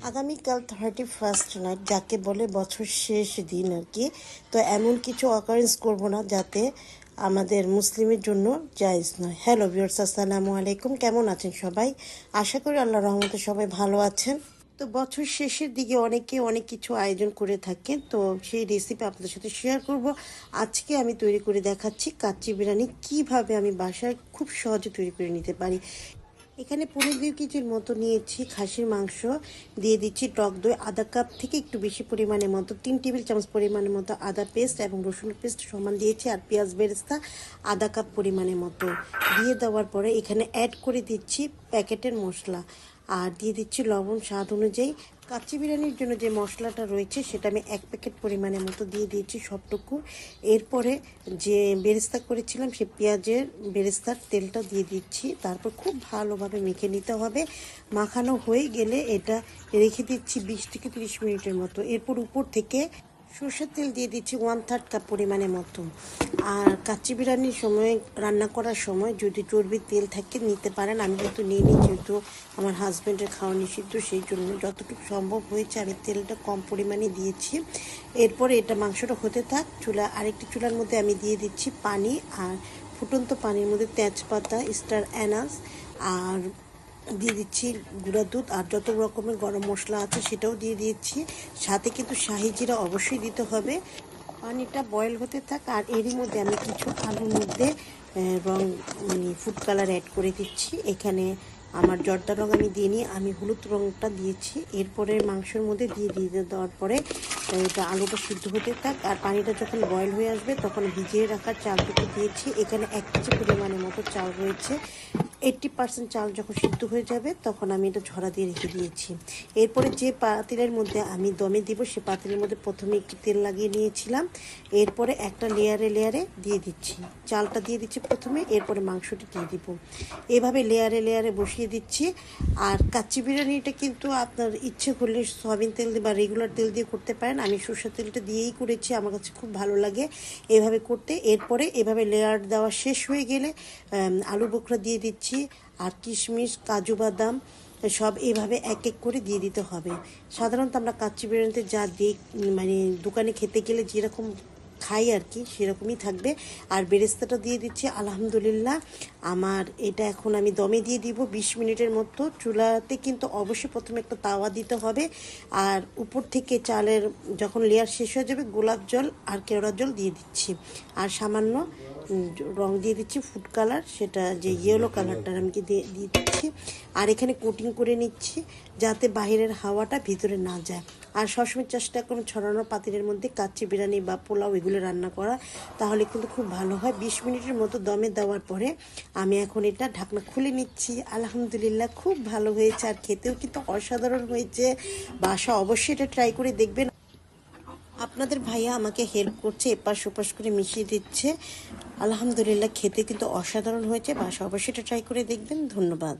আগামীকাল 31st night, যাকে বলে বছর শেষ দিন আর কি। তো এমন কিছু অকারেন্স করব না যাতে আমাদের মুসলিমের জন্য জায়েজ নয়। হ্যালো ভিউয়ার্স, আসসালামু আলাইকুম। কেমন আছেন সবাই? আশা করি আল্লাহর রহমতে সবাই ভালো আছেন। তো বছর শেষের দিকে অনেকে অনেক কিছু আয়োজন করে থাকেন, তো সেই রেসিপি আপনাদের সাথে শেয়ার করব। আজকে আমি তৈরি করে দেখাচ্ছি কাচ্চি বিরিয়ানি, কিভাবে আমি বাসায় খুব সহজে তৈরি করে নিতে পারি। এখানে 15-20 কেজির মতো নিয়েছি খাসির মাংস, দিয়ে দিচ্ছি টক দই আধা কাপ থেকে একটু বেশি পরিমাণের মতো, 3 টেবিল চামচ পরিমাণের মতো আদা পেস্ট এবং রসুনের পেস্ট সমান দিয়েছি, আর পেঁয়াজ বেরেস্তা আধা কাপ পরিমাণের মতো দিয়ে দেওয়ার পরে এখানে অ্যাড করে দিচ্ছি প্যাকেটের মশলা, আর দিয়ে দিচ্ছি লবণ স্বাদ অনুযায়ী। কাচ্চি বিরিয়ানির জন্য যে মশলাটা রয়েছে সেটা আমি 1 প্যাকেট পরিমাণের মতো দিয়ে দিয়েছি সবটুকু। এরপরে যে বেরেস্তা করেছিলাম সে পেঁয়াজের বেরেস্তার তেলটা দিয়ে দিচ্ছি, তারপর খুব ভালোভাবে মেখে নিতে হবে। মাখানো হয়ে গেলে এটা রেখে দিচ্ছি 20 থেকে 30 মিনিটের মতো। এরপর উপর থেকে সরষের তেল দিয়ে দিচ্ছি 1/3 কাপ পরিমাণের মতো। আর কাচ্চি বিরিয়ানির সময়, রান্না করার সময় যদি চর্বির তেল থাকে নিতে পারেন, আমি কিন্তু নিয়ে নিই, যেহেতু আমার হাজব্যান্ডের খাওয়া নিষিদ্ধ, সেই জন্য যতটুকু সম্ভব হয়েছে আমি তেলটা কম পরিমাণে দিয়েছি। এরপরে এটা মাংসটা হতে থাক। আরেকটি চুলার মধ্যে আমি দিয়ে দিচ্ছি পানি, আর ফুটন্ত পানির মধ্যে তেজপাতা, স্টার অ্যানাস, আর দিয়ে দিচ্ছি গুঁড়া দুধ, আর যত রকমের গরম মশলা আছে সেটাও দিয়ে দিচ্ছি। সাথে কিন্তু শাহি জিরা অবশ্যই দিতে হবে। পানিটা বয়েল হতে থাক, আর এরই মধ্যে আমি কিছু আলুর মধ্যে রং ফুড কালার অ্যাড করে দিচ্ছি। এখানে আমার জর্দা রং আমি দিইনি, আমি হলুদ রংটা দিয়েছি। এরপরে মাংসের মধ্যে দিয়ে দেওয়ার পরে এটা আলুটা সিদ্ধ হতে থাক, আর পানিটা যখন বয়েল হয়ে আসবে তখন ভিজিয়ে রাখা চালটুকু দিয়েছি। এখানে 1 কেজি পরিমাণের মতো চাল রয়েছে। 80% চাল যখন সিদ্ধ হয়ে যাবে তখন আমি এটা ঝরা দিয়ে রেখে দিয়েছি। এরপরে যে পাতিলের মধ্যে আমি দমে দিব সে পাতিলের মধ্যে প্রথমে একটু তেল লাগিয়ে নিয়েছিলাম। এরপরে একটা লেয়ারে লেয়ারে দিয়ে দিচ্ছি, চালটা দিয়ে দিচ্ছি প্রথমে, এরপরে মাংসটি দিয়ে দিব। এভাবে লেয়ারে লেয়ারে বসিয়ে দিচ্ছি। আর কাচ্চি বিরিয়ানিটা কিন্তু আপনার ইচ্ছে করলে সয়াবিন তেল দিয়ে বা রেগুলার তেল দিয়ে করতে পারেন। আমি সরষের তেলটা দিয়েই করেছি, আমার কাছে খুব ভালো লাগে এভাবে করতে। এরপরে এভাবে লেয়ার দেওয়া শেষ হয়ে গেলে আলু বোখরা দিয়ে দিচ্ছি, আর কিশমিশ, কাজু বাদাম সব এভাবে এক এক করে দিয়ে দিতে হবে। সাধারণত আমরা কাচ্চি বিরিয়ানিতে যা দিই, মানে দোকানে খেতে গেলে যেরকম খাই আর কি সেরকমই থাকবে। আর বেরেস্তাটা দিয়ে দিচ্ছি। আলহামদুলিল্লাহ, আমার এটা এখন আমি দমে দিয়ে দিব 20 মিনিটের মতো। চুলাতে কিন্তু অবশ্যই প্রথমে একটা তাওয়া দিতে হবে, আর উপর থেকে চালের যখন লেয়ার শেষ হয়ে যাবে গোলাপ জল আর কেওড়া জল দিয়ে দিচ্ছি, আর সামান্য রং দিয়ে দিচ্ছি ফুড কালার, সেটা যে ইয়েলো কালারটা আমি দিয়ে দিচ্ছি। আর এখানে কোটিং করে নিচ্ছি যাতে বাইরের হাওয়াটা ভিতরে না যায়। আর সবসময় চেষ্টা করুন ছড়ানো পাতিলের মধ্যে কাচ্চি বিরিয়ানি বা পোলাও এগুলো রান্না করা, তাহলে কিন্তু খুব ভালো হয়। 20 মিনিটের মতো দমে দেওয়ার পরে আমি এখন এটা ঢাকনা খুলে নিচ্ছি। আলহামদুলিল্লাহ, খুব ভালো হয়েছে, আর খেতেও কিন্তু অসাধারণ হয়েছে। বাসা অবশ্যই এটা ট্রাই করে দেখবেন। আপনাদের ভাইয়া আমাকে হেল্প করছে, এপাশ ওপাশ করে মিশিয়ে দিচ্ছে। আলহামদুলিল্লাহ, খেতে কিন্তু অসাধারণ হয়েছে। বাসা অবশ্যই এটা ট্রাই করে দেখবেন। ধন্যবাদ।